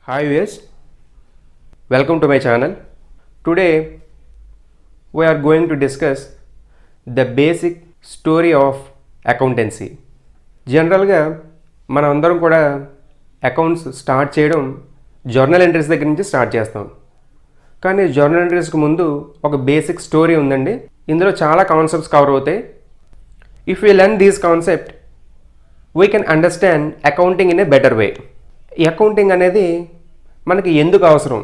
Hi viewers, welcome to my channel. Today we are going to discuss the basic story of accountancy. జనరల్గా మనం అందరం కూడా accounts start చేయడం journal entries దగ్గర నుంచి స్టార్ట్ చేస్తాం. కానీ జర్నల్ ఎంట్రీస్కి ముందు ఒక బేసిక్ స్టోరీ ఉందండి. ఇందులో చాలా కాన్సెప్ట్స్ కవర్ అవుతాయి. If you learn these concept we can understand accounting in a better way. ఈ అకౌంటింగ్ అనేది మనకి ఎందుకు అవసరం?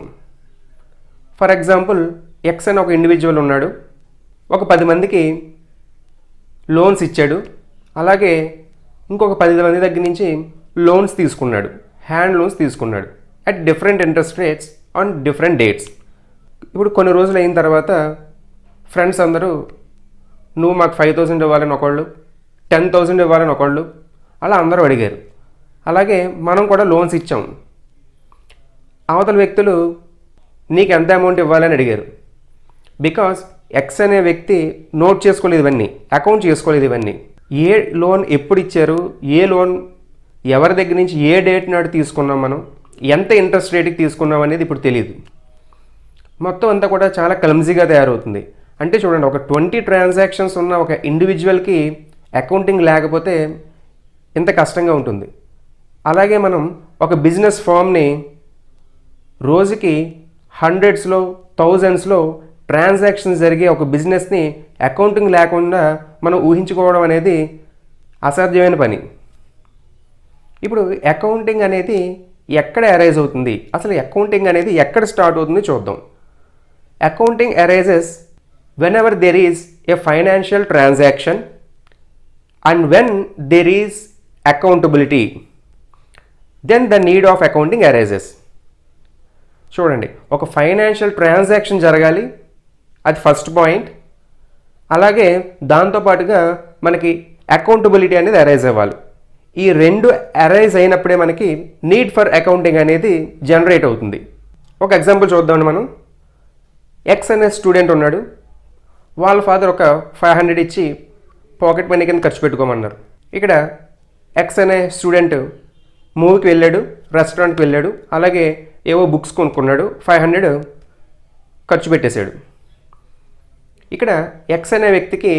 ఫర్ ఎగ్జాంపుల్ ఎక్స్ అని ఒక ఇండివిజువల్ ఉన్నాడు, ఒక 10 మందికి లోన్స్ ఇచ్చాడు, అలాగే ఇంకొక 10 మంది దగ్గర నుంచి లోన్స్ తీసుకున్నాడు, హ్యాండ్ లోన్స్ తీసుకున్నాడు at different interest rates on different dates. ఇప్పుడు కొన్ని రోజులు అయిన తర్వాత ఫ్రెండ్స్ అందరూ నువ్వు మాకు 5,000 ఇవ్వాలని ఒకళ్ళు, 10,000 ఇవ్వాలని ఒకళ్ళు, అలా అందరూ అడిగారు. అలాగే మనం కూడా లోన్స్ ఇచ్చాం. అవతల వ్యక్తులు నీకు ఎంత అమౌంట్ ఇవ్వాలని అడిగారు. బికాస్ ఎక్స్ అనే వ్యక్తి నోట్ చేసుకోలేదు ఇవన్నీ, అకౌంట్ చేసుకోలేదు ఇవన్నీ. ఏ లోన్ ఎప్పుడు ఇచ్చారు, ఏ లోన్ ఎవరి దగ్గర నుంచి ఏ డేట్ నాడు తీసుకున్నాం, మనం ఎంత ఇంట్రెస్ట్ రేట్కి తీసుకున్నాం అనేది ఇప్పుడు తెలియదు. మొత్తం అంతా కూడా చాలా క్లమ్జీగా తయారవుతుంది. అంటే చూడండి, ఒక 20 ట్రాన్సాక్షన్స్ ఉన్న ఒక ఇండివిజువల్కి అకౌంటింగ్ లేకపోతే ఎంత కష్టంగా ఉంటుంది. అలాగే మనం ఒక బిజినెస్ ఫామ్ని రోజుకి హండ్రెడ్స్లో థౌజండ్స్లో ట్రాన్సాక్షన్స్ జరిగే ఒక బిజినెస్ని అకౌంటింగ్ లేకుండా మనం ఊహించుకోవడం అనేది అసాధ్యమైన పని. ఇప్పుడు అకౌంటింగ్ అనేది ఎక్కడ అరైజ్ అవుతుంది, అసలు అకౌంటింగ్ అనేది ఎక్కడ స్టార్ట్ అవుతుంది చూద్దాం. Accounting arises whenever there is a financial transaction and when there is accountability, then the need of accounting arises. చూడండి, ఒక ఫైనాన్షియల్ ట్రాన్సాక్షన్ జరగాలి, అది ఫస్ట్ పాయింట్. అలాగే దాంతోపాటుగా మనకి అకౌంటబిలిటీ అనేది అరైజ్ అవ్వాలి. ఈ రెండు అరైజ్ అయినప్పుడే మనకి నీడ్ ఫర్ అకౌంటింగ్ అనేది జనరేట్ అవుతుంది. ఒక ఎగ్జాంపుల్ చూద్దామండి. మనం ఎక్స్ అనే స్టూడెంట్ ఉన్నాడు, వాళ్ళ ఫాదర్ ఒక 500 ఇచ్చి పాకెట్ మనీ కింద ఖర్చు పెట్టుకోమన్నారు. ఇక్కడ ఎక్స్ అనే స్టూడెంట్ మూవీకి వెళ్ళాడు, రెస్టారెంట్కి వెళ్ళాడు, అలాగే ఏవో బుక్స్ కొనుక్కున్నాడు, 500 ఖర్చు పెట్టేశాడు. ఇక్కడ ఎక్స్ అనే వ్యక్తికి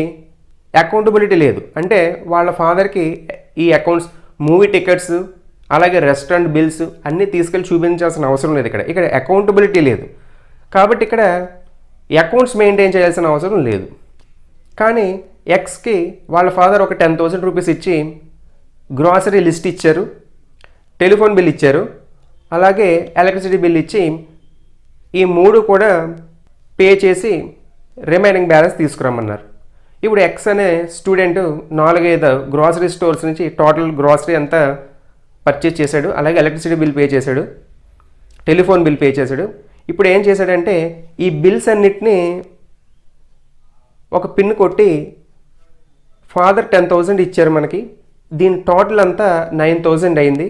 అకౌంటబిలిటీ లేదు. అంటే వాళ్ళ ఫాదర్కి ఈ అకౌంట్స్, మూవీ టికెట్స్, అలాగే రెస్టారెంట్ బిల్స్ అన్నీ తీసుకెళ్ళి చూపించాల్సిన అవసరం లేదు. ఇక్కడ అకౌంటబిలిటీ లేదు కాబట్టి ఇక్కడ అకౌంట్స్ మెయింటైన్ చేయాల్సిన అవసరం లేదు. కానీ ఎక్స్కి వాళ్ళ ఫాదర్ ఒక 10,000 రూపీస్ ఇచ్చి గ్రాసరీ లిస్ట్ ఇచ్చారు, టెలిఫోన్ బిల్ ఇచ్చారు, అలాగే ఎలక్ట్రిసిటీ బిల్ ఇచ్చి ఈ 3 కూడా పే చేసి రిమైనింగ్ బ్యాలెన్స్ తీసుకురమ్మన్నారు. ఇప్పుడు ఎక్స్ అనే స్టూడెంట్ 4-5 గ్రాసరీ స్టోర్స్ నుంచి టోటల్ గ్రాసరీ అంతా పర్చేజ్ చేశాడు, అలాగే ఎలక్ట్రిసిటీ బిల్ పే చేశాడు, టెలిఫోన్ బిల్ పే చేశాడు. ఇప్పుడు ఏం చేశాడంటే ఈ బిల్స్ అన్నిటినీ ఒక పిన్ కొట్టి ఫాదర్ 10,000 ఇచ్చారు మనకి, దీని టోటల్ అంతా 9,000 అయింది,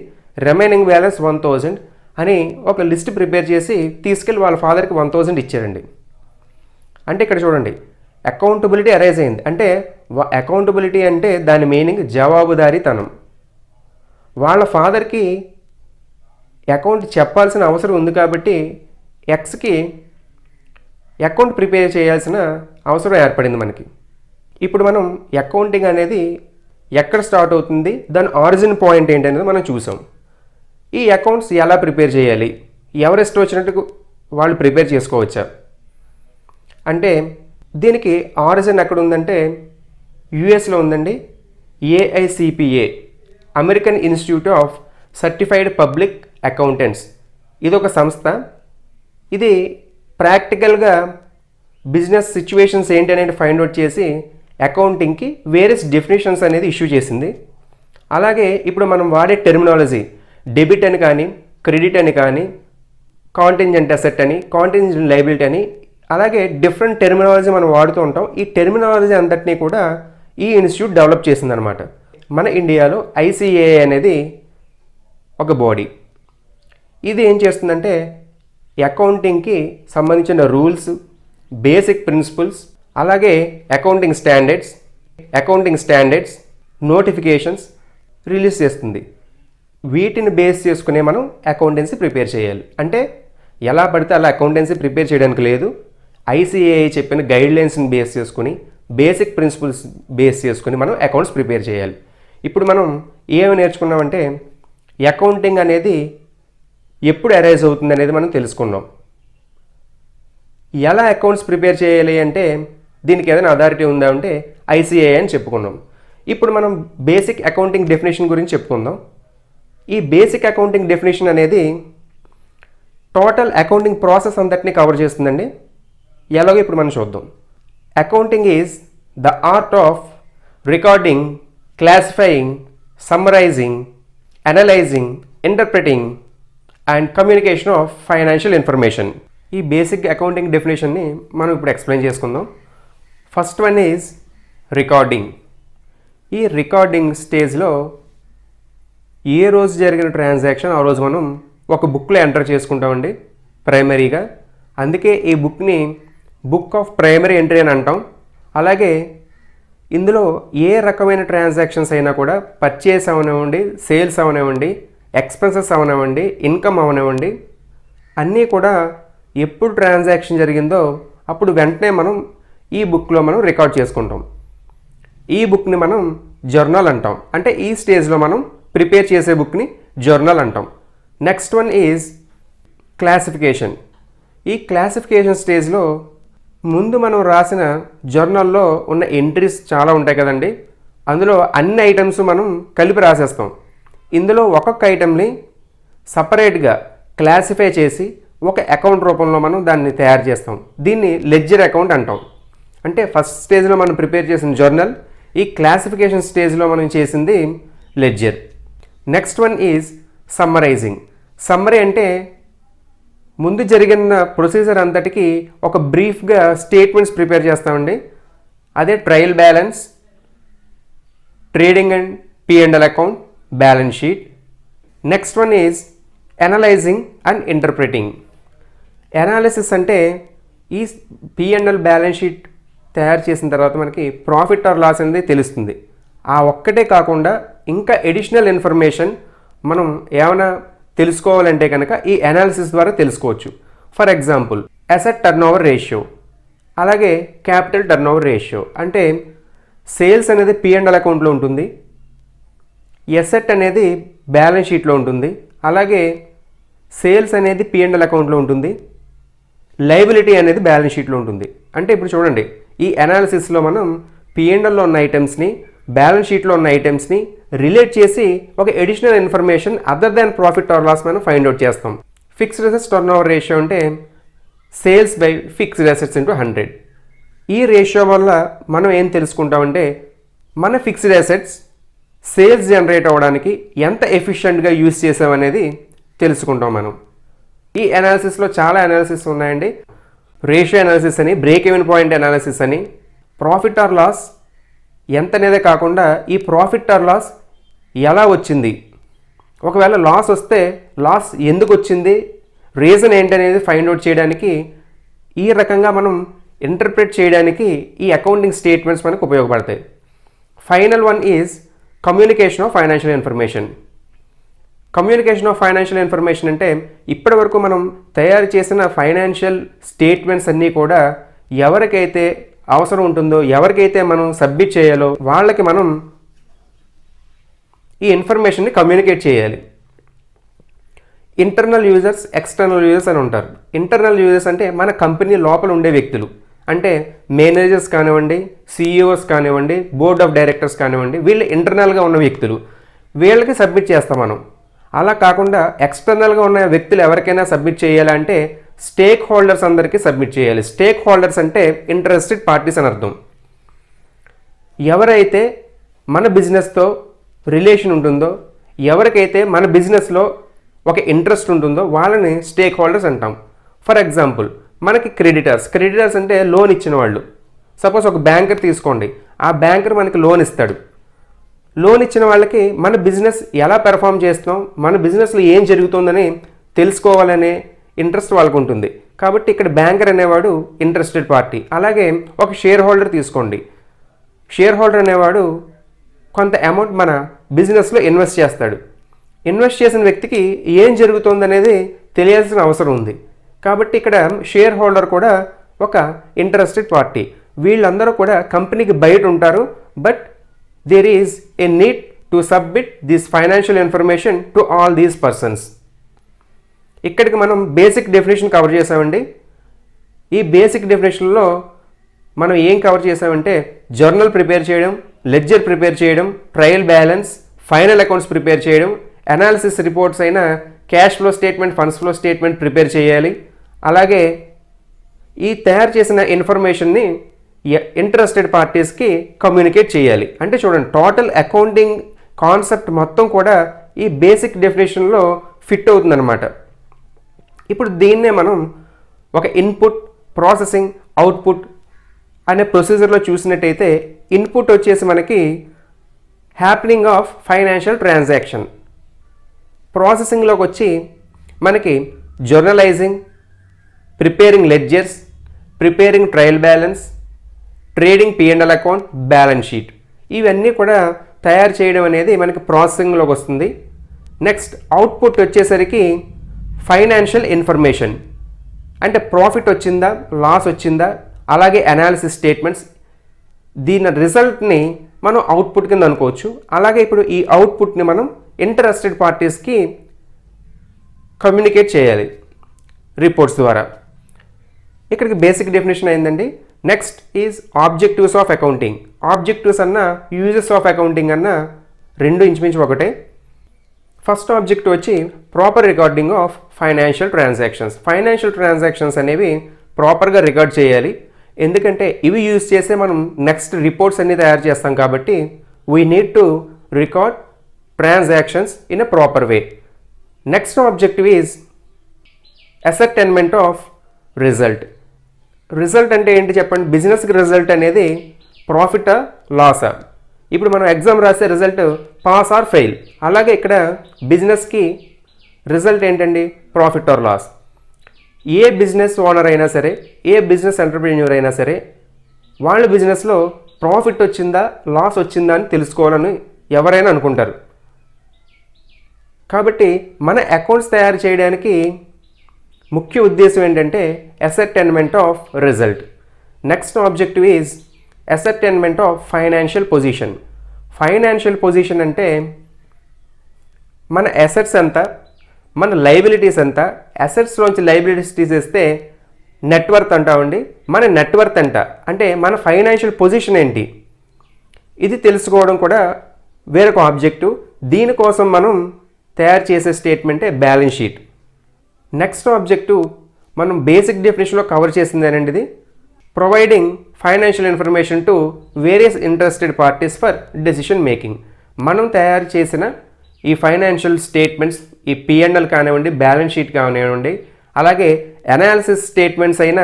రిమైనింగ్ బ్యాలెన్స్ 1,000 అని ఒక లిస్ట్ ప్రిపేర్ చేసి తీసుకెళ్ళి వాళ్ళ ఫాదర్కి 1,000 ఇచ్చారండి. అంటే ఇక్కడ చూడండి, అకౌంటబిలిటీ అరైజ్ అయింది. అంటే అకౌంటబిలిటీ అంటే దాని మీనింగ్ జవాబుదారీతనం. వాళ్ళ ఫాదర్కి అకౌంట్ చెప్పాల్సిన అవసరం ఉంది కాబట్టి ఎక్స్కి అకౌంట్ ప్రిపేర్ చేయాల్సిన అవసరం ఏర్పడింది మనకి. ఇప్పుడు మనం అకౌంటింగ్ అనేది ఎక్కడ స్టార్ట్ అవుతుంది, దాని ఆరిజిన్ పాయింట్ ఏంటనేది మనం చూసాం. ఈ అకౌంట్స్ ఎలా ప్రిపేర్ చేయాలి, ఎవరెస్ట్ వచ్చినట్టు వాళ్ళు ప్రిపేర్ చేసుకోవచ్చా అంటే దీనికి ఆరిజిన్ ఎక్కడ ఉందంటే యుఎస్లో ఉందండి. AICPA, American institute of certified public accountants, ఇదొక సంస్థ. ఇది ప్రాక్టికల్గా బిజినెస్ సిచ్యువేషన్స్ ఏంటి అనేది ఫైండ్ అవుట్ చేసి అకౌంటింగ్కి వేరియస్ డెఫినేషన్స్ అనేది ఇష్యూ చేసింది. అలాగే ఇప్పుడు మనం వాడే టెర్మినాలజీ, డెబిట్ అని కానీ, క్రెడిట్ అని కానీ, కాంటింజెంట్ అసెట్ అని, కాంటింజెంట్ లయబిలిటీ అని, అలాగే డిఫరెంట్ టెర్మినాలజీ మనం వాడుతూ ఉంటాం. ఈ టెర్మినాలజీ అంతటినీ కూడా ఈ ఇన్స్టిట్యూట్ డెవలప్ చేసిందనమాట. మన ఇండియాలో ICAI అనేది ఒక బాడీ. ఇది ఏం చేస్తుందంటే అకౌంటింగ్కి సంబంధించిన రూల్స్, బేసిక్ ప్రిన్సిపల్స్, అలాగే అకౌంటింగ్ స్టాండర్డ్స్ నోటిఫికేషన్స్ రిలీజ్ చేస్తుంది. వీటిని బేస్ చేసుకునే మనం అకౌంటెన్సీ ప్రిపేర్ చేయాలి. అంటే ఎలా పడితే అలా అకౌంటెన్సీ ప్రిపేర్ చేయడానికి లేదు. ఐసిఏఐ చెప్పిన గైడ్లైన్స్ని బేస్ చేసుకుని, బేసిక్ ప్రిన్సిపల్స్ బేస్ చేసుకుని మనం అకౌంట్స్ ప్రిపేర్ చేయాలి. ఇప్పుడు మనం ఏమి నేర్చుకున్నామంటే అకౌంటింగ్ అనేది ఎప్పుడు అరైజ్ అవుతుంది అనేది మనం తెలుసుకున్నాం. ఎలా అకౌంట్స్ ప్రిపేర్ చేయాలి అంటే దీనికి ఏదైనా అథారిటీ ఉందా అంటే ఐసిఏఐ అని చెప్పుకున్నాం. ఇప్పుడు మనం బేసిక్ అకౌంటింగ్ డెఫినేషన్ గురించి చెప్పుకుందాం. ఈ బేసిక్ అకౌంటింగ్ డెఫినేషన్ అనేది టోటల్ అకౌంటింగ్ ప్రాసెస్ అంతటినీ కవర్ చేస్తుందండి. ఎలాగో ఇప్పుడు మనం చూద్దాం. Accounting is the art of recording, classifying, summarising, analysing, interpreting and communication of financial information. ఈ బేసిక్ అకౌంటింగ్ డెఫినేషన్ని మనం ఇప్పుడు ఎక్స్ప్లెయిన్ చేసుకుందాం. First one is recording. ఈ రికార్డింగ్ స్టేజ్లో ఏ రోజు జరిగిన ట్రాన్సాక్షన్ ఆ రోజు మనం ఒక బుక్లో ఎంటర్ చేసుకుంటామండి ప్రైమరీగా. అందుకే ఈ బుక్ని బుక్ ఆఫ్ ప్రైమరీ ఎంట్రీ అని అంటాం. అలాగే ఇందులో ఏ రకమైన ట్రాన్సాక్షన్స్ అయినా కూడా పర్చేస్ అవనివ్వండి, సేల్స్ అవనివ్వండి, ఎక్స్పెన్సెస్ అవనివ్వండి, ఇన్కమ్ అవనివ్వండి, అన్నీ కూడా ఎప్పుడు ట్రాన్సాక్షన్ జరిగిందో అప్పుడు వెంటనే మనం ఈ బుక్లో మనం రికార్డ్ చేసుకుంటాం. ఈ బుక్ని మనం జర్నల్ అంటాం. అంటే ఈ స్టేజ్లో మనం ప్రిపేర్ చేసే బుక్ని జర్నల్ అంటాం. Next one is classification. ఈ క్లాసిఫికేషన్ స్టేజ్లో ముందు మనం రాసిన జర్నల్లో ఉన్న ఎంట్రీస్ చాలా ఉంటాయి కదండి. అందులో అన్ని ఐటమ్స్ మనం కలిపి రాసేస్తాం. ఇందులో ఒక్కొక్క ఐటమ్ని సపరేట్గా క్లాసిఫై చేసి ఒక అకౌంట్ రూపంలో మనం దాన్ని తయారు చేస్తాం. దీన్ని లెడ్జర్ అకౌంట్ అంటాం. అంటే ఫస్ట్ స్టేజ్లో మనం ప్రిపేర్ చేసిన జర్నల్, ఈ క్లాసిఫికేషన్ స్టేజ్లో మనం చేసింది ledger. Next one is summarising. Summary అంటే ముందు జరిగిన ప్రొసీజర్ అంతటికి ఒక బ్రీఫ్గా స్టేట్మెంట్స్ ప్రిపేర్ చేస్తామండి. అదే trial balance, trading and P&L account, balance sheet. Next one is analysing and interpreting. Analysis అంటే ఈ P&L బ్యాలెన్స్ షీట్ తయారు చేసిన తర్వాత మనకి ప్రాఫిట్ ఆర్ లాస్ అనేది తెలుస్తుంది. ఆ ఒక్కటే కాకుండా ఇంకా ఎడిషనల్ ఇన్ఫర్మేషన్ మనం ఏమైనా తెలుసుకోవాలంటే కనుక ఈ అనాలిసిస్ ద్వారా తెలుసుకోవచ్చు. For example asset turnover ratio, అలాగే క్యాపిటల్ టర్నోవర్ రేషియో. అంటే సేల్స్ అనేది P&L అకౌంట్లో ఉంటుంది, ఎసెట్ అనేది బ్యాలెన్స్ షీట్లో ఉంటుంది, అలాగే సేల్స్ అనేది P&L అకౌంట్లో ఉంటుంది, లయబిలిటీ అనేది బ్యాలెన్స్ షీట్లో ఉంటుంది. అంటే ఇప్పుడు చూడండి, ఈ అనాలిసిస్లో మనం P&Lలో ఉన్న ఐటమ్స్ని, బ్యాలెన్స్ షీట్లో ఉన్న ఐటమ్స్ని రిలేట్ చేసి ఒక additional information other than profit or loss మనం ఫైండ్ అవుట్ చేస్తాం. ఫిక్స్డ్ అసెట్స్ టర్నోవర్ రేషియో అంటే sales by fixed assets into 100. ఈ రేషియో వల్ల మనం ఏం తెలుసుకుంటామంటే మన ఫిక్స్డ్ అసెట్స్ సేల్స్ జనరేట్ అవ్వడానికి ఎంత ఎఫిషియెంట్గా యూజ్ చేసామనేది తెలుసుకుంటాం మనం. ఈ అనాలిసిస్లో చాలా అనాలిసిస్ ఉన్నాయండి. రేషియో అనాలిసిస్ అని, బ్రేక్ ఈవెన్ పాయింట్ అనాలిసిస్ అని, ప్రాఫిట్ ఆర్ లాస్ ఎంత అనేదే కాకుండా ఈ ప్రాఫిట్ ఆర్ లాస్ ఎలా వచ్చింది, ఒకవేళ లాస్ వస్తే లాస్ ఎందుకు వచ్చింది, రీజన్ ఏంటనేది ఫైండ్ అవుట్ చేయడానికి, ఈ రకంగా మనం ఇంటర్ప్రిట్ చేయడానికి ఈ అకౌంటింగ్ స్టేట్మెంట్స్ మనకు ఉపయోగపడతాయి. Final one is communication of financial information. Communication of financial information అంటే ఇప్పటి వరకు మనం తయారు చేసిన ఫైనాన్షియల్ స్టేట్మెంట్స్ అన్నీ కూడా ఎవరికైతే అవసరం ఉంటుందో, ఎవరికైతే మనం సబ్మిట్ చేయాలో వాళ్ళకి మనం ఈ ఇన్ఫర్మేషన్ని కమ్యూనికేట్ చేయాలి. ఇంటర్నల్ యూజర్స్, ఎక్స్టర్నల్ యూజర్స్ అని ఉంటారు. ఇంటర్నల్ యూజర్స్ అంటే మన కంపెనీ లోపల ఉండే వ్యక్తులు, అంటే మేనేజర్స్ కానివ్వండి, CEOs కానివ్వండి, బోర్డ్ ఆఫ్ డైరెక్టర్స్ కానివ్వండి, వీళ్ళు ఇంటర్నల్గా ఉన్న వ్యక్తులు, వీళ్ళకి సబ్మిట్ చేస్తాం మనం. అలా కాకుండా ఎక్స్టర్నల్గా ఉన్న వ్యక్తులు ఎవరికైనా సబ్మిట్ చేయాలంటే స్టేక్ హోల్డర్స్ అందరికీ సబ్మిట్ చేయాలి. స్టేక్ హోల్డర్స్ అంటే ఇంట్రెస్టెడ్ పార్టీస్ అని అర్థం. ఎవరైతే మన బిజినెస్తో రిలేషన్ ఉంటుందో, ఎవరికైతే మన బిజినెస్లో ఒక ఇంట్రెస్ట్ ఉంటుందో వాళ్ళని స్టేక్ హోల్డర్స్ అంటాం. ఫర్ ఎగ్జాంపుల్ మనకి క్రెడిటర్స్ అంటే లోన్ ఇచ్చిన వాళ్ళు. సపోజ్ ఒక బ్యాంకర్ తీసుకోండి, ఆ బ్యాంకర్ మనకి లోన్ ఇస్తాడు. లోన్ ఇచ్చిన వాళ్ళకి మన బిజినెస్ ఎలా పెర్ఫామ్ చేస్తున్నాం, మన బిజినెస్లో ఏం జరుగుతుందని తెలుసుకోవాలనే ఇంట్రెస్ట్ వాళ్ళకు ఉంటుంది. కాబట్టి ఇక్కడ బ్యాంకర్ అనేవాడు ఇంట్రెస్టెడ్ పార్టీ. అలాగే ఒక షేర్ హోల్డర్ తీసుకోండి, షేర్ హోల్డర్ అనేవాడు కొంత అమౌంట్ మన బిజినెస్లో ఇన్వెస్ట్ చేస్తాడు. ఇన్వెస్ట్ చేసిన వ్యక్తికి ఏం జరుగుతుందనేది తెలియాల్సిన అవసరం ఉంది. కాబట్టి ఇక్కడ షేర్ హోల్డర్ కూడా ఒక ఇంట్రెస్టెడ్ పార్టీ. వీళ్ళందరూ కూడా కంపెనీకి బయట ఉంటారు, but there is a need to submit this financial information to all these persons. ఇక్కడికి మనం బేసిక్ డెఫినేషన్ కవర్ చేసామండి. ఈ బేసిక్ డెఫినేషన్లో మనం ఏం కవర్ చేసామంటే జర్నల్ ప్రిపేర్ చేయడం, లెడ్జర్ ప్రిపేర్ చేయడం, trial balance, final accounts prepare చేయడం, అనాలిసిస్ రిపోర్ట్స్ అయిన cash flow statement, funds flow statement prepare చేయాలి. అలాగే ఈ తయారు చేసిన ఇన్ఫర్మేషన్ని ఇంట్రెస్టెడ్ పార్టీస్కి కమ్యూనికేట్ చేయాలి. అంటే చూడండి, టోటల్ అకౌంటింగ్ కాన్సెప్ట్ మొత్తం కూడా ఈ బేసిక్ డెఫినేషన్లో ఫిట్ అవుతుందన్నమాట. ఇప్పుడు దీన్నే మనం ఒక ఇన్పుట్, ప్రాసెసింగ్, అవుట్పుట్ అనే ప్రొసీజర్లో చూసినట్టయితే ఇన్పుట్ వచ్చేసి మనకి హ్యాపెనింగ్ ఆఫ్ ఫైనాన్షియల్ ట్రాన్సాక్షన్. ప్రాసెసింగ్లోకి వచ్చి మనకి journalizing, preparing ledgers, preparing trial balance, trading P&L account, balance sheet, ఇవన్నీ కూడా తయారు చేయడం అనేది మనకి ప్రాసెసింగ్లోకి వస్తుంది. నెక్స్ట్ అవుట్పుట్ వచ్చేసరికి ఫైనాన్షియల్ ఇన్ఫర్మేషన్, అంటే ప్రాఫిట్ వచ్చిందా, లాస్ వచ్చిందా, అలాగే అనాలిసిస్ స్టేట్మెంట్స్, దీని రిజల్ట్ని మనం అవుట్పుట్ కింద అనుకోవచ్చు. అలాగే ఇప్పుడు ఈ అవుట్పుట్ని మనం ఇంట్రెస్టెడ్ పార్టీస్కి కమ్యూనికేట్ చేయాలి రిపోర్ట్స్ ద్వారా. ఇక్కడికి బేసిక్ డెఫినేషన్ అయిందండి. Next is objectives of accounting. Objectives అన్న యూజెస్ ఆఫ్ అకౌంటింగ్ అన్న రెండు ఇంచుమించు ఒకటే. ఫస్ట్ ఆబ్జెక్టివ్ వచ్చి proper recording of financial transactions. Financial transactions అనేవి ప్రాపర్గా రికార్డ్ చేయాలి. ఎందుకంటే ఇవి యూజ్ చేసే మనం నెక్స్ట్ రిపోర్ట్స్ అన్ని తయారు చేస్తాం కాబట్టి we need to record transactions in a proper way. Next objective is ascertainment of result. Result అంటే ఏంటి చెప్పండి? బిజినెస్కి రిజల్ట్ అనేది ప్రాఫిటా, లాసా? ఇప్పుడు మనం ఎగ్జామ్ రాసే రిజల్ట్ పాస్ ఆర్ ఫెయిల్. అలాగే ఇక్కడ బిజినెస్కి రిజల్ట్ ఏంటండి? Profit or loss. ఏ బిజినెస్ ఓనర్ అయినా సరే, ఏ బిజినెస్ ఎంటర్ప్రెన్యూర్ అయినా సరే, వాళ్ళ బిజినెస్లో ప్రాఫిట్ వచ్చిందా, లాస్ వచ్చిందా అని తెలుసుకోవాలని ఎవరైనా అనుకుంటారు. కాబట్టి మన అకౌంట్స్ తయారు చేయడానికి ముఖ్య ఉద్దేశం ఏంటంటే ascertainment of result. Next objective is ascertainment of financial position. Financial position అంటే మన అసెట్స్ ఎంత, మన లైబిలిటీస్ ఎంత. అసెట్స్లోంచి లైబిలిటీస్ తీసేస్తే నెట్వర్త్ అంటామండి. మన నెట్వర్త్ ఎంత అంటే మన ఫైనాన్షియల్ పొజిషన్ ఏంటి, ఇది తెలుసుకోవడం కూడా వేరొక ఆబ్జెక్టివ్. దీనికోసం మనం తయారు చేసే స్టేట్మెంటే బ్యాలెన్స్ షీట్. నెక్స్ట్ ఆబ్జెక్టివ్ మనం బేసిక్ డెఫినేషన్లో కవర్ చేసిందేనండి ఇది. Providing financial information to various interested parties for decision making. మనం తయారు చేసిన ఈ ఫైనాన్షియల్ స్టేట్మెంట్స్, ఈ P&L కానివ్వండి, బ్యాలెన్స్ షీట్ కానివ్వండి, అలాగే అనాలిసిస్ స్టేట్మెంట్స్ అయిన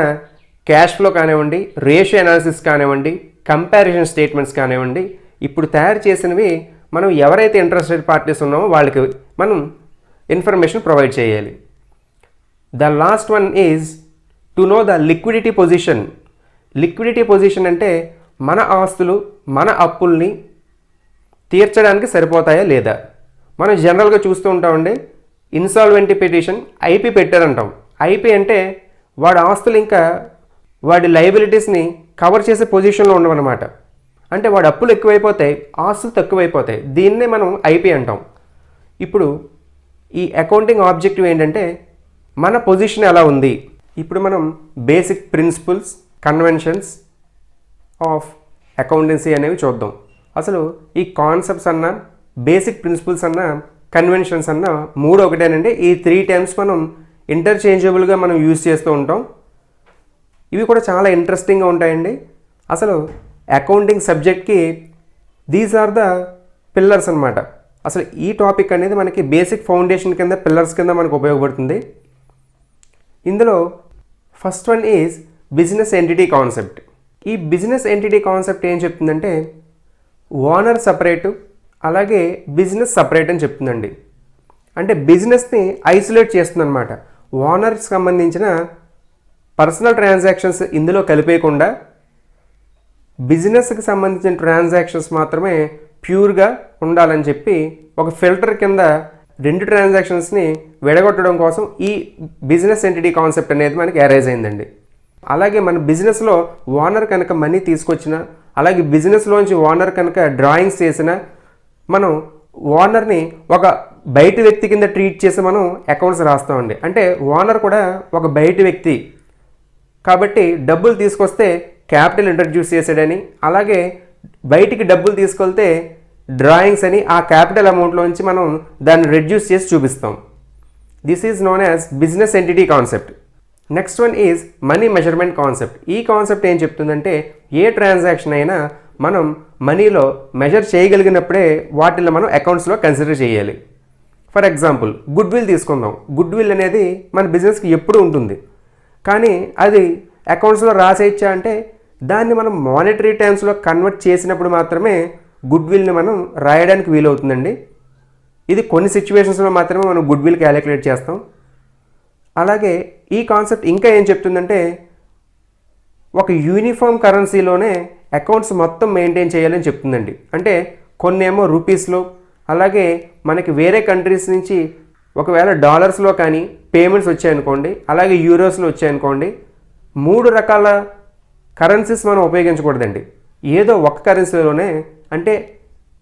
క్యాష్ ఫ్లో కానివ్వండి, రేషియో అనాలిసిస్ కానివ్వండి, కంపారిజన్ స్టేట్మెంట్స్ కానివ్వండి, ఇప్పుడు తయారు చేసినవి మనం ఎవరైతే ఇంట్రెస్టెడ్ పార్టీస్ ఉన్నామో వాళ్ళకి మనం ఇన్ఫర్మేషన్ ప్రొవైడ్ చేయాలి. The last one is to know the liquidity position. Liquidity position అంటే మన ఆస్తులు, మన అప్పుల్ని తీర్చడానికి సరిపోతాయా లేదా. మనం జనరల్గా చూస్తూ ఉంటామండి, ఇన్సాల్వెంటీ పిటిషన్ ఐపీ పెట్టారంటాం. ఐపీ అంటే వాడి ఆస్తులు ఇంకా వాడి లయబిలిటీస్ని కవర్ చేసే పొజిషన్లో ఉండవన్నమాట. అంటే వాడి అప్పులు ఎక్కువైపోతాయి, ఆస్తులు తక్కువైపోతాయి. దీన్నే మనం ఐపీ అంటాం. ఇప్పుడు ఈ అకౌంటింగ్ ఆబ్జెక్టివ్ ఏంటంటే మన పొజిషన్ ఎలా ఉంది. ఇప్పుడు మనం basic principles, conventions of accountancy అనేవి చూద్దాం. అసలు ఈ కాన్సెప్ట్స్ అన్న, బేసిక్ ప్రిన్సిపల్స్ అన్న, కన్వెన్షన్స్ అన్న మూడు ఒకటేనండి. ఈ 3 టైమ్స్ మనం ఇంటర్చేంజబుల్గా మనం యూజ్ చేస్తూ ఉంటాం. ఇవి కూడా చాలా ఇంట్రెస్టింగ్గా ఉంటాయండి. అసలు అకౌంటింగ్ సబ్జెక్ట్కి దీస్ ఆర్ ద పిల్లర్స్ అన్నమాట. అసలు ఈ టాపిక్ అనేది మనకి బేసిక్ ఫౌండేషన్ కింద, పిల్లర్స్ కింద మనకు ఉపయోగపడుతుంది. ఇందులో first one is business entity concept. ఈ బిజినెస్ ఎంటిటీ కాన్సెప్ట్ ఏం చెప్తుందంటే ఓనర్ సపరేటు, అలాగే బిజినెస్ సపరేట్ అని చెప్తుందండి. అంటే బిజినెస్ని ఐసోలేట్ చేస్తుందన్నమాట. ఓనర్కి సంబంధించిన పర్సనల్ ట్రాన్సాక్షన్స్ ఇందులో కలిపేయకుండా బిజినెస్కి సంబంధించిన ట్రాన్సాక్షన్స్ మాత్రమే ప్యూర్గా ఉండాలని చెప్పి ఒక ఫిల్టర్ కింద రెండు ట్రాన్సాక్షన్స్ని విడగొట్టడం కోసం ఈ బిజినెస్ ఎంటిటీ కాన్సెప్ట్ అనేది మనకి అరైజ్ అయిందండి. అలాగే మన బిజినెస్లో ఓనర్ కనుక మనీ తీసుకొచ్చినా, అలాగే బిజినెస్లోంచి ఓనర్ కనుక డ్రాయింగ్స్ చేసినా, మనం ఓనర్ని ఒక బయటి వ్యక్తి కింద ట్రీట్ చేసి మనం అకౌంట్స్ రాస్తామండి. అంటే ఓనర్ కూడా ఒక బయటి వ్యక్తి కాబట్టి డబ్బులు తీసుకొస్తే క్యాపిటల్ ఇంట్రడ్యూస్ చేసాడని, అలాగే బయటికి డబ్బులు తీసుకెళ్తే డ్రాయింగ్స్ అని ఆ క్యాపిటల్ అమౌంట్లోంచి మనం దాన్ని రెడ్యూస్ చేసి చూపిస్తాం. This is known as business entity concept. Next one is money measurement concept. ఈ కాన్సెప్ట్ ఏం చెప్తుందంటే ఏ ట్రాన్సాక్షన్ అయినా మనం మనీలో మెజర్ చేయగలిగినప్పుడే వాటిని మనం అకౌంట్స్లో కన్సిడర్ చేయాలి. ఫర్ ఎగ్జాంపుల్ గుడ్ విల్ తీసుకుందాం. గుడ్ విల్ అనేది మన బిజినెస్కి ఎప్పుడు ఉంటుంది, కానీ అది అకౌంట్స్లో రాసేయచ్చా అంటే దాన్ని మనం మానిటరీ టర్మ్స్లో కన్వర్ట్ చేసినప్పుడు మాత్రమే గుడ్ విల్ని మనం రాయడానికి వీలవుతుందండి. ఇది కొన్ని సిచ్యువేషన్స్లో మాత్రమే మనం గుడ్ విల్ క్యాలిక్యులేట్ చేస్తాం. అలాగే ఈ కాన్సెప్ట్ ఇంకా ఏం చెప్తుందంటే ఒక యూనిఫామ్ కరెన్సీలోనే అకౌంట్స్ మొత్తం మెయింటైన్ చేయాలని చెప్తుందండి. అంటే కొన్ని ఏమో రూపీస్లో, అలాగే మనకి వేరే కంట్రీస్ నుంచి ఒకవేళ డాలర్స్లో కానీ పేమెంట్స్ వచ్చాయనుకోండి, అలాగే యూరోస్లో వచ్చాయనుకోండి, 3 రకాల కరెన్సీస్ మనం ఉపయోగించకూడదండి. ఏదో ఒక కరెన్సీలోనే, అంటే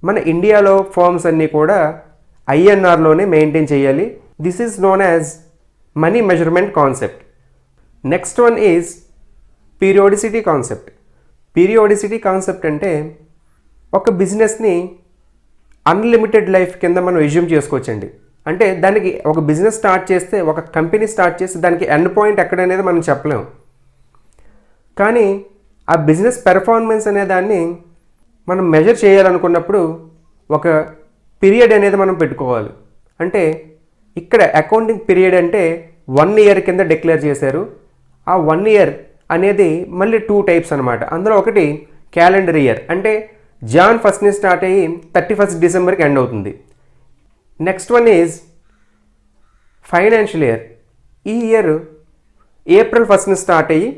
మన ఇండియాలో ఫర్మ్స్ అన్నీ కూడా ఐఎన్ఆర్లోనే మెయింటైన్ చేయాలి. This is known as money measurement concept. Next one is periodicity concept. Periodicity concept అంటే ఒక బిజినెస్ని అన్లిమిటెడ్ లైఫ్ కింద మనం ఎజ్యూమ్ చేసుకోవచ్చండి. అంటే దానికి ఒక బిజినెస్ స్టార్ట్ చేస్తే, ఒక కంపెనీ స్టార్ట్ చేస్తే దానికి ఎండ్ పాయింట్ ఎక్కడనేది మనం చెప్పలేము. కానీ ఆ బిజినెస్ పెర్ఫార్మెన్స్ అనే దాన్ని మనం మెజర్ చేయాలనుకున్నప్పుడు ఒక పీరియడ్ అనేది మనం పెట్టుకోవాలి. అంటే ఇక్కడ అకౌంటింగ్ పీరియడ్ అంటే 1 year కింద డిక్లేర్ చేశారు. ఆ 1 year అనేది మళ్ళీ 2 types అనమాట. అందులో ఒకటి క్యాలెండర్ ఇయర్, అంటే Jan 1st స్టార్ట్ అయ్యి 31st Decemberకి ఎండ్ అవుతుంది. Next one is financial year. ఈ ఇయర్ April 1st స్టార్ట్ అయ్యి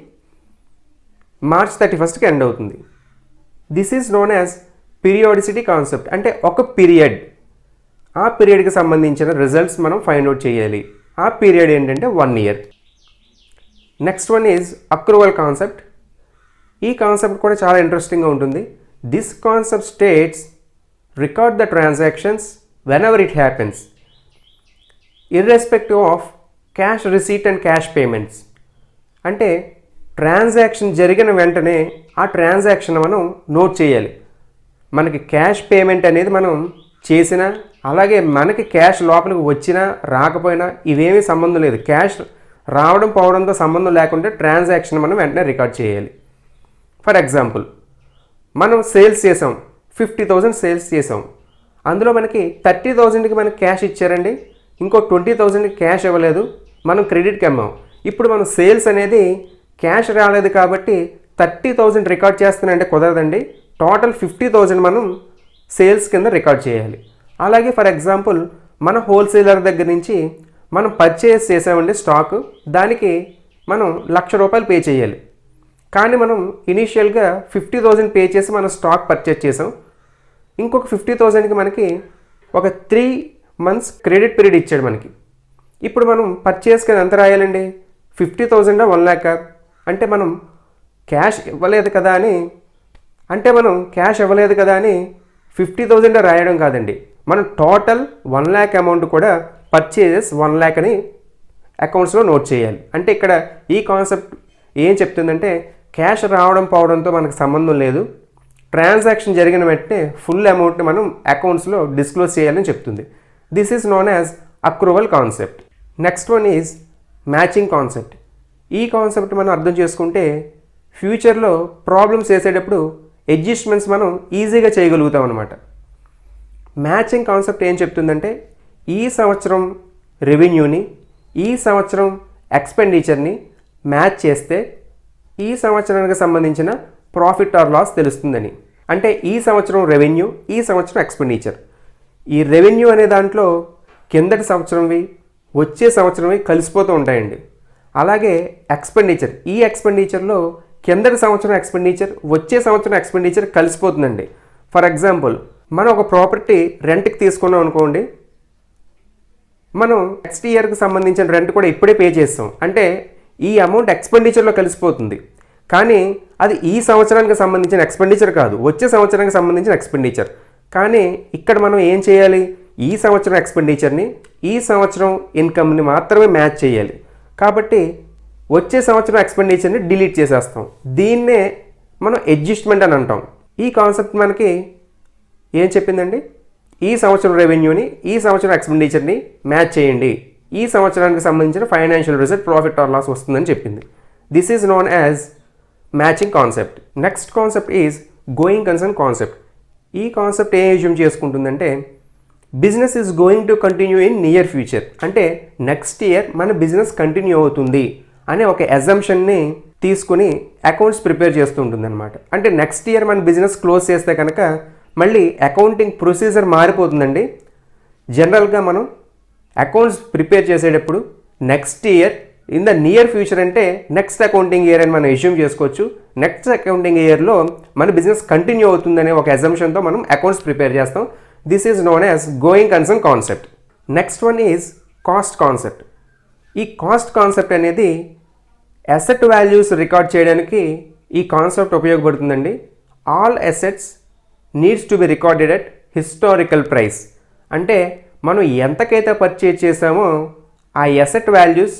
March 31st ఎండ్ అవుతుంది. This is known as periodicity concept. అంటే ఒక పీరియడ్, ఆ పీరియడ్కి సంబంధించిన రిజల్ట్స్ మనం ఫైండ్ అవుట్ చేయాలి. ఆ పీరియడ్ ఏంటంటే 1 year. Next one is accrual concept. ఈ కాన్సెప్ట్ కూడా చాలా ఇంట్రెస్టింగ్గా ఉంటుంది. This concept states record the transactions whenever it happens irrespective of cash receipt and cash payments. అంటే ట్రాన్సాక్షన్ జరిగిన వెంటనే ఆ ట్రాన్సాక్షన్ మనం నోట్ చేయాలి. మనకి క్యాష్ పేమెంట్ అనేది మనం చేసినా, అలాగే మనకి క్యాష్ లోపలికి వచ్చినా రాకపోయినా ఇవేమీ సంబంధం లేదు. క్యాష్ రావడం పోవడంతో సంబంధం లేకుండా ట్రాన్సాక్షన్ మనం వెంటనే రికార్డ్ చేయాలి. ఫర్ ఎగ్జాంపుల్ మనం సేల్స్ చేసాం, 50,000 సేల్స్ చేసాం. అందులో మనకి 30,000కి మనకి క్యాష్ ఇచ్చారండి, ఇంకో 20,000కి క్యాష్ ఇవ్వలేదు, మనం క్రెడిట్కి అమ్మాం. ఇప్పుడు మనం సేల్స్ అనేది క్యాష్ రాలేదు కాబట్టి 30,000 రికార్డ్ చేస్తానంటే కుదరదండి. టోటల్ 50,000 మనం సేల్స్ కింద రికార్డ్ చేయాలి. అలాగే ఫర్ ఎగ్జాంపుల్ మన హోల్సేలర్ దగ్గర నుంచి మనం పర్చేస్ చేసామండి స్టాక్, దానికి మనం ₹1,00,000 పే చేయాలి. కానీ మనం ఇనీషియల్గా 50,000 పే చేసి మనం స్టాక్ పర్చేస్ చేసాం. ఇంకొక 50,000కి మనకి ఒక 3 months క్రెడిట్ పీరియడ్ ఇచ్చాడు మనకి. ఇప్పుడు మనం పర్చేస్కి ఎంత రాయాలండి? 50,000 1 lakh. అంటే మనం క్యాష్ ఇవ్వలేదు కదా అని, 50,000 రాయడం కాదండి, మనం టోటల్ 1 lakh అమౌంట్ కూడా పర్చేజెస్ 1 lakh అని అకౌంట్స్లో నోట్ చేయాలి. అంటే ఇక్కడ ఈ కాన్సెప్ట్ ఏం చెప్తుందంటే క్యాష్ రావడం పోవడంతో మనకు సంబంధం లేదు, ట్రాన్సాక్షన్ జరిగిన వెంటనే ఫుల్ అమౌంట్ని మనం అకౌంట్స్లో డిస్క్లోజ్ చేయాలని చెప్తుంది. This is known as accrual concept. Next one is matching concept. ఈ కాన్సెప్ట్ మనం అర్థం చేసుకుంటే ఫ్యూచర్లో ప్రాబ్లమ్స్ చేసేటప్పుడు అడ్జస్ట్మెంట్స్ మనం ఈజీగా చేయగలుగుతాం అనమాట. మ్యాచింగ్ కాన్సెప్ట్ ఏం చెప్తుందంటే ఈ సంవత్సరం రెవెన్యూని, ఈ సంవత్సరం ఎక్స్పెండిచర్ని మ్యాచ్ చేస్తే ఈ సంవత్సరానికి సంబంధించిన ప్రాఫిట్ ఆర్ లాస్ తెలుస్తుందని. అంటే ఈ సంవత్సరం రెవెన్యూ, ఈ సంవత్సరం ఎక్స్పెండిచర్. ఈ రెవెన్యూ అనే దాంట్లో కిందటి సంవత్సరంవి వచ్చే సంవత్సరంవి కలిసిపోతూ ఉంటాయండి. అలాగే ఎక్స్పెండిచర్, ఈ ఎక్స్పెండిచర్లో కిందటి సంవత్సరం ఎక్స్పెండిచర్ వచ్చే సంవత్సరం ఎక్స్పెండిచర్ కలిసిపోతుందండి. ఫర్ ఎగ్జాంపుల్ మనం ఒక ప్రాపర్టీ రెంట్కి తీసుకున్నాం అనుకోండి, మనం నెక్స్ట్ ఇయర్కి సంబంధించిన రెంట్ కూడా ఇప్పుడే పే చేస్తాం, అంటే ఈ అమౌంట్ ఎక్స్పెండిచర్లో కలిసిపోతుంది. కానీ అది ఈ సంవత్సరానికి సంబంధించిన ఎక్స్పెండిచర్ కాదు, వచ్చే సంవత్సరానికి సంబంధించిన ఎక్స్పెండిచర్. కానీ ఇక్కడ మనం ఏం చేయాలి, ఈ సంవత్సరం ఎక్స్పెండిచర్ని ఈ సంవత్సరం ఇన్కమ్ని మాత్రమే మ్యాచ్ చేయాలి. కాబట్టి వచ్చే సంవత్సరం ఎక్స్పెండిచర్ని డిలీట్ చేసేస్తాం. దీన్నే మనం అడ్జస్ట్మెంట్ అని అంటాం. ఈ కాన్సెప్ట్ మనకి ఏం చెప్పిందండి, ఈ సంవత్సరం రెవెన్యూని ఈ సంవత్సరం ఎక్స్పెండిచర్ని మ్యాచ్ చేయండి, ఈ సంవత్సరానికి సంబంధించిన financial result profit or loss వస్తుందని చెప్పింది. This is known as matching concept. Next concept is going concern concept. ఈ కాన్సెప్ట్ ఏం యూజ్ చేసుకుంటుందంటే business is going to continue in near future, అంటే నెక్స్ట్ ఇయర్ మన బిజినెస్ కంటిన్యూ అవుతుంది అనే ఒక అజంప్షన్ని తీసుకుని అకౌంట్స్ ప్రిపేర్ చేస్తూ ఉంటుంది అనమాట. అంటే నెక్స్ట్ ఇయర్ మన బిజినెస్ క్లోజ్ చేస్తే కనుక మళ్ళీ అకౌంటింగ్ ప్రొసీజర్ మారిపోతుందండి. జనరల్గా మనం అకౌంట్స్ ప్రిపేర్ చేసేటప్పుడు next year in the near future అంటే నెక్స్ట్ అకౌంటింగ్ ఇయర్ అని మనం అస్యూమ్ చేసుకోవచ్చు. నెక్స్ట్ అకౌంటింగ్ ఇయర్లో మన బిజినెస్ కంటిన్యూ అవుతుందనే ఒక అజంప్షన్తో మనం అకౌంట్స్ ప్రిపేర్ చేస్తాం. This is known as going concern concept. Next one is cost concept. ఈ కాస్ట్ కాన్సెప్ట్ అనేది అసెట్ వాల్యూస్ రికార్డ్ చేయడానికి ఈ కాన్సెప్ట్ ఉపయోగపడుతుందండి. All assets needs to be recorded at historical price, అంటే మనం ఎంతకైతే పర్చేజ్ చేసామో ఆ అసెట్ వాల్యూస్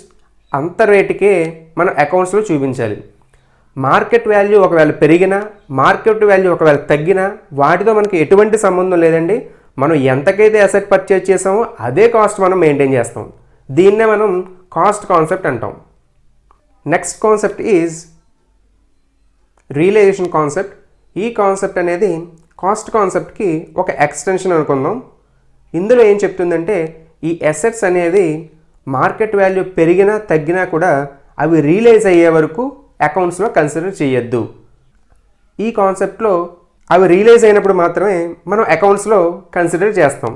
అంత రేటుకే మనం అకౌంట్స్లో చూపించాలి. మార్కెట్ వాల్యూ ఒకవేళ పెరిగినా మార్కెట్ వాల్యూ ఒకవేళ తగ్గినా వాటితో మనకి ఎటువంటి సంబంధం లేదండి. మనం ఎంతకైతే అసెట్ పర్చేజ్ చేసామో అదే కాస్ట్ మనం మెయింటైన్ చేస్తాం. దీన్నే మనం కాస్ట్ కాన్సెప్ట్ అంటాం. Next concept is realization concept. ఈ కాన్సెప్ట్ అనేది కాస్ట్ కాన్సెప్ట్కి ఒక ఎక్స్టెన్షన్ అనుకుందాం. ఇందులో ఏం చెప్తుందంటే ఈ అసెట్స్ అనేది మార్కెట్ వాల్యూ పెరిగినా తగ్గినా కూడా అవి రియలైజ్ అయ్యే వరకు అకౌంట్స్లో కన్సిడర్ చేయొద్దు. ఈ కాన్సెప్ట్లో అవి రియలైజ్ అయినప్పుడు మాత్రమే మనం అకౌంట్స్లో కన్సిడర్ చేస్తాం.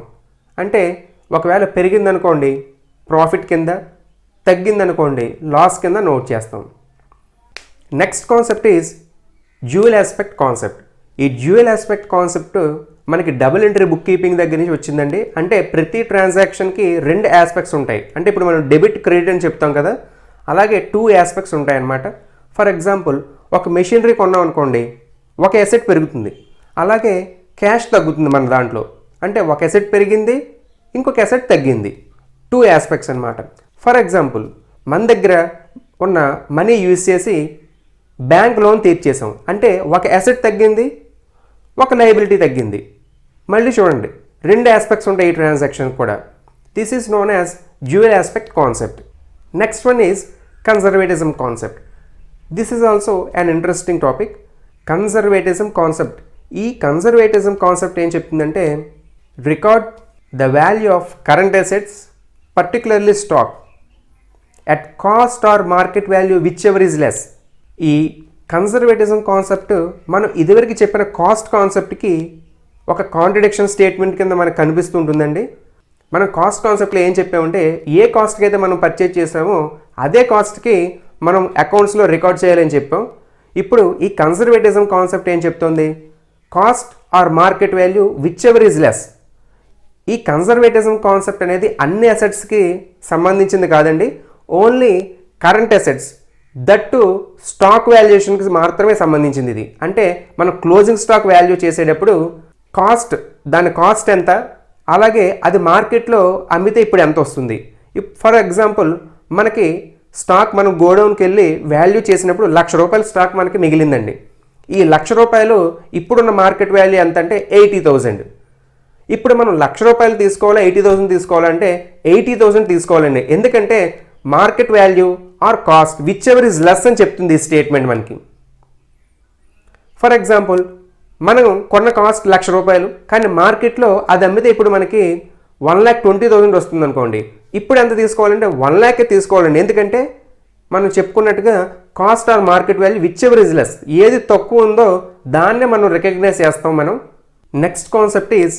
అంటే ఒకవేళ పెరిగిందనుకోండి ప్రాఫిట్ కింద, తగ్గిందనుకోండి లాస్ కింద నోట్ చేస్తాం. Next concept is dual aspect concept. ఈ డ్యూయల్ ఆస్పెక్ట్ కాన్సెప్ట్ మనకి డబుల్ ఎంట్రీ బుక్ కీపింగ్ దగ్గర నుంచి వచ్చిందండి. అంటే ప్రతి ట్రాన్సాక్షన్కి రెండు ఆస్పెక్ట్స్ ఉంటాయి. అంటే ఇప్పుడు మనం డెబిట్ క్రెడిట్ అని చెప్తాం కదా, అలాగే టూ ఆస్పెక్ట్స్ ఉంటాయి అన్నమాట. ఫర్ ఎగ్జాంపుల్ ఒక మెషినరీ కొన్నాం అనుకోండి, ఒక అసెట్ పెరుగుతుంది, అలాగే క్యాష్ తగ్గుతుంది మన దాంట్లో. అంటే ఒక అసెట్ పెరిగింది, ఇంకొక అసెట్ తగ్గింది. టూ ఆస్పెక్ట్స్ అనమాట. ఫర్ ఎగ్జాంపుల్ మన దగ్గర ఉన్న మనీ యూజ్ చేసి బ్యాంక్ లోన్ తీర్చేసాం, అంటే ఒక అసెట్ తగ్గింది, ఒక లయబిలిటీ తగ్గింది. మళ్ళీ చూడండి రెండు ఆస్పెక్ట్స్ ఉంటాయి ఈ ట్రాన్సాక్షన్ కూడా. This is known as dual aspect concept. Next one is conservatism concept. This is also an interesting topic. Conservatism concept. ఈ కన్జర్వేటిజం కాన్సెప్ట్ ఏం చెప్తుందంటే record the value of current assets particularly stock at cost or market value whichever is less. ఈ conservatism concept మనం ఇదివరకు చెప్పిన cost కాన్సెప్ట్కి ఒక contradiction statement కింద మనకు కనిపిస్తూ ఉంటుందండి. మనం కాస్ట్ కాన్సెప్ట్లో ఏం చెప్పామంటే ఏ కాస్ట్కి అయితే మనం పర్చేజ్ చేసామో అదే కాస్ట్కి మనం అకౌంట్స్లో రికార్డ్ చేయాలని చెప్పాం. ఇప్పుడు ఈ కన్జర్వేటిజం కాన్సెప్ట్ ఏం చెప్తుంది, cost or market value whichever is less. ఈ కన్జర్వేటిజం కాన్సెప్ట్ అనేది అన్ని అసెట్స్కి సంబంధించింది కాదండి, only current assets that stock వాల్యుయేషన్కి మాత్రమే సంబంధించింది ఇది. అంటే మనం క్లోజింగ్ స్టాక్ వాల్యూ చేసేటప్పుడు కాస్ట్, దాని కాస్ట్ ఎంత, అలాగే అది మార్కెట్లో అమ్మితే ఇప్పుడు ఎంత వస్తుంది. ఫర్ ఎగ్జాంపుల్ మనకి స్టాక్ మనం గోడౌన్కి వెళ్ళి వాల్యూ చేసినప్పుడు ₹1,00,000 స్టాక్ మనకి మిగిలిందండి. ఈ ₹1,00,000 ఇప్పుడున్న మార్కెట్ వాల్యూ ఎంత అంటే 80,000. ఇప్పుడు మనం ₹1,00,000 తీసుకోవాలా 80,000 తీసుకోవాలంటే 80,000 తీసుకోవాలండి. ఎందుకంటే market value or cost whichever is less అని చెప్తుంది ఈ స్టేట్మెంట్ మనకి. ఫర్ ఎగ్జాంపుల్ మనం కొన్న కాస్ట్ ₹1,00,000, కానీ మార్కెట్లో అది అమ్మితే ఇప్పుడు మనకి 1,20,000 వస్తుంది అనుకోండి. ఇప్పుడు ఎంత తీసుకోవాలంటే 1,00,000 తీసుకోవాలండి. ఎందుకంటే మనం చెప్పుకున్నట్టుగా cost or market value whichever is less, ఏది తక్కువ ఉందో దాన్నే మనం రికగ్నైజ్ చేస్తాం మనం. Next concept is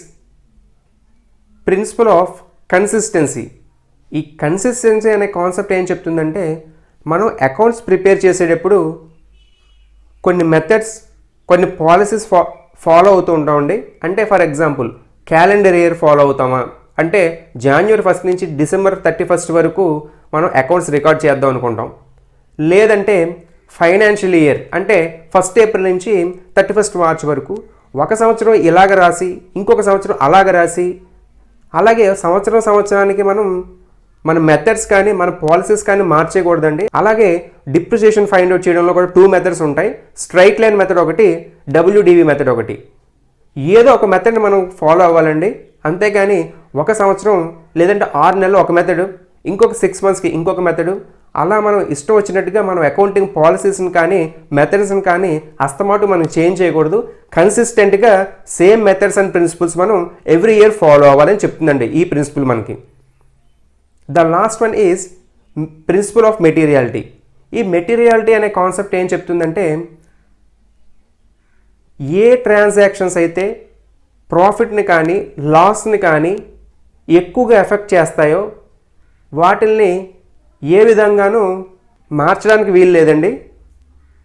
principle of consistency. ఈ కన్సిస్టెన్సీ అనే కాన్సెప్ట్ ఏం చెప్తుందంటే మనం అకౌంట్స్ ప్రిపేర్ చేసేటప్పుడు కొన్ని మెథడ్స్, కొన్ని పాలసీస్ ఫాలో అవుతూ ఉంటామండి. అంటే for example calendar year follow అవుతామా, అంటే జనవరి 1 నుంచి డిసెంబర్ 31 వరకు మనం అకౌంట్స్ రికార్డ్ చేద్దాం అనుకుంటాం. లేదంటే ఫైనాన్షియల్ ఇయర్ అంటే 1 ఏప్రిల్ నుంచి 31 మార్చ్ వరకు ఒక సంవత్సరం ఇలాగ రాసి ఇంకొక సంవత్సరం అలాగ రాసి, అలాగే సంవత్సరానికి మన మెథడ్స్ కానీ మన పాలసీస్ కానీ మార్చేయకూడదండి. అలాగే డిప్రిసియేషన్ ఫైండ్ అవుట్ చేయడంలో కూడా 2 మెథడ్స్ ఉంటాయి. స్ట్రైట్ లైన్ మెథడ్ ఒకటి, WDV మెథడ్ ఒకటి. ఏదో ఒక మెథడ్ని మనం ఫాలో అవ్వాలండి. అంతేగాని ఒక సంవత్సరం లేదంటే 6 నెలలు ఒక మెథడ్, ఇంకొక 6 మంత్స్కి ఇంకొక మెథడ్, అలా మనం ఇష్టం వచ్చినట్టుగా మనం అకౌంటింగ్ పాలసీస్ని కానీ మెథడ్స్ని కానీ అస్తమాటు మనం చేంజ్ చేయకూడదు. కన్సిస్టెంట్గా సేమ్ మెథడ్స్ అండ్ ప్రిన్సిపల్స్ మనం ఎవ్రీ ఇయర్ ఫాలో అవ్వాలని చెప్తుందండి ఈ ప్రిన్సిపల్ మనకి. The last one is principle of materiality. ఈ మెటీరియాలిటీ అనే కాన్సెప్ట్ ఏం చెప్తుందంటే, ఏ ట్రాన్సాక్షన్స్ అయితే ప్రాఫిట్ని కానీ లాస్ని కానీ ఎక్కువగా ఎఫెక్ట్ చేస్తాయో వాటిల్ని ఏ విధంగానూ మార్చడానికి వీలు లేదండి.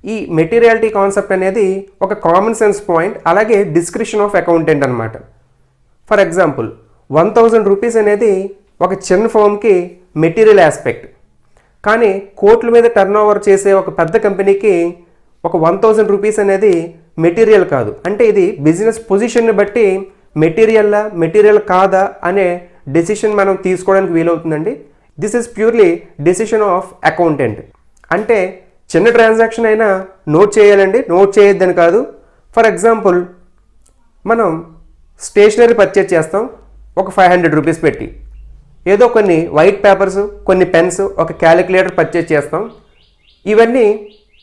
ఈ మెటీరియాలిటీ కాన్సెప్ట్ అనేది ఒక కామన్ సెన్స్ పాయింట్, అలాగే డిస్క్రిప్షన్ ఆఫ్ అకౌంటెంట్ అనమాట. ఫర్ ఎగ్జాంపుల్ 1000 రూపీస్ అనేది ఒక చిన్న ఫర్మ్కి మెటీరియల్ ఆస్పెక్ట్, కానీ కోట్ల మీద టర్న్ ఓవర్ చేసే ఒక పెద్ద కంపెనీకి ఒక 1000 రూపీస్ అనేది మెటీరియల్ కాదు. అంటే ఇది బిజినెస్ పొజిషన్ని బట్టి మెటీరియల్ కాదా అనే డెసిషన్ మనం తీసుకోవడానికి వీలవుతుందండి. This is purely decision of accountant. అంటే చిన్న ట్రాన్సాక్షన్ అయినా నోట్ చేయాలండి, నోట్ చేయొద్దని కాదు. ఫర్ ఎగ్జాంపుల్ మనం స్టేషనరీ పర్చేజ్ చేస్తాం ఒక 500 రూపీస్ పెట్టి, ఏదో కొన్ని వైట్ పేపర్స్, కొన్ని పెన్స్, ఒక క్యాలిక్యులేటర్ పర్చేజ్ చేస్తాం. ఇవన్నీ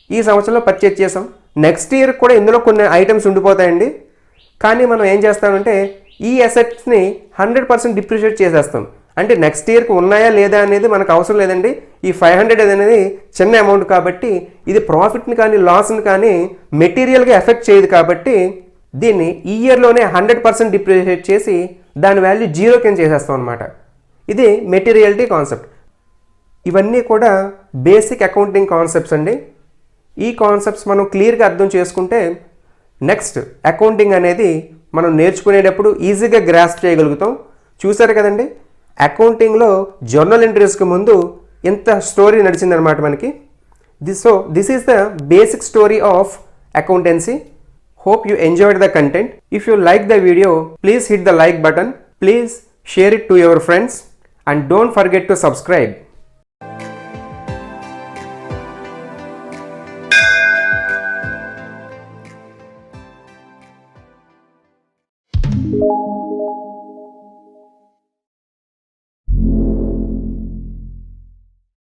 ఈ సంవత్సరంలో పర్చేజ్ చేసాం. నెక్స్ట్ ఇయర్ కూడా ఇందులో కొన్ని ఐటమ్స్ ఉండిపోతాయండి. కానీ మనం ఏం చేస్తామంటే ఈ అసెట్స్ని 100% డిప్రిషియేట్ చేసేస్తాం. అంటే నెక్స్ట్ ఇయర్కి ఉన్నాయా లేదా అనేది మనకు అవసరం లేదండి. ఈ 500 అనేది చిన్న అమౌంట్ కాబట్టి ఇది ప్రాఫిట్ని కానీ లాస్ని కానీ మెటీరియల్గా ఎఫెక్ట్ చేయదు. కాబట్టి దీన్ని ఈ ఇయర్లోనే 100% డిప్రిషియేట్ చేసి దాని వాల్యూ 0 కింద చేసేస్తాం అనమాట. ఇది మెటీరియాలిటీ కాన్సెప్ట్. ఇవన్నీ కూడా బేసిక్ అకౌంటింగ్ కాన్సెప్ట్స్ అండి. ఈ కాన్సెప్ట్స్ మనం క్లియర్గా అర్థం చేసుకుంటే నెక్స్ట్ అకౌంటింగ్ అనేది మనం నేర్చుకునేటప్పుడు ఈజీగా గ్రాస్ప్ చేయగలుగుతాం. చూసారు కదండి, అకౌంటింగ్లో జర్నల్ ఎంట్రీస్కి ముందు ఇంత స్టోరీ నడిచిందనమాట మనకి. This is the basic story of accountancy. Hope you enjoyed the content. If you like the video, please hit the like button. Please share it to your friends and don't forget to subscribe.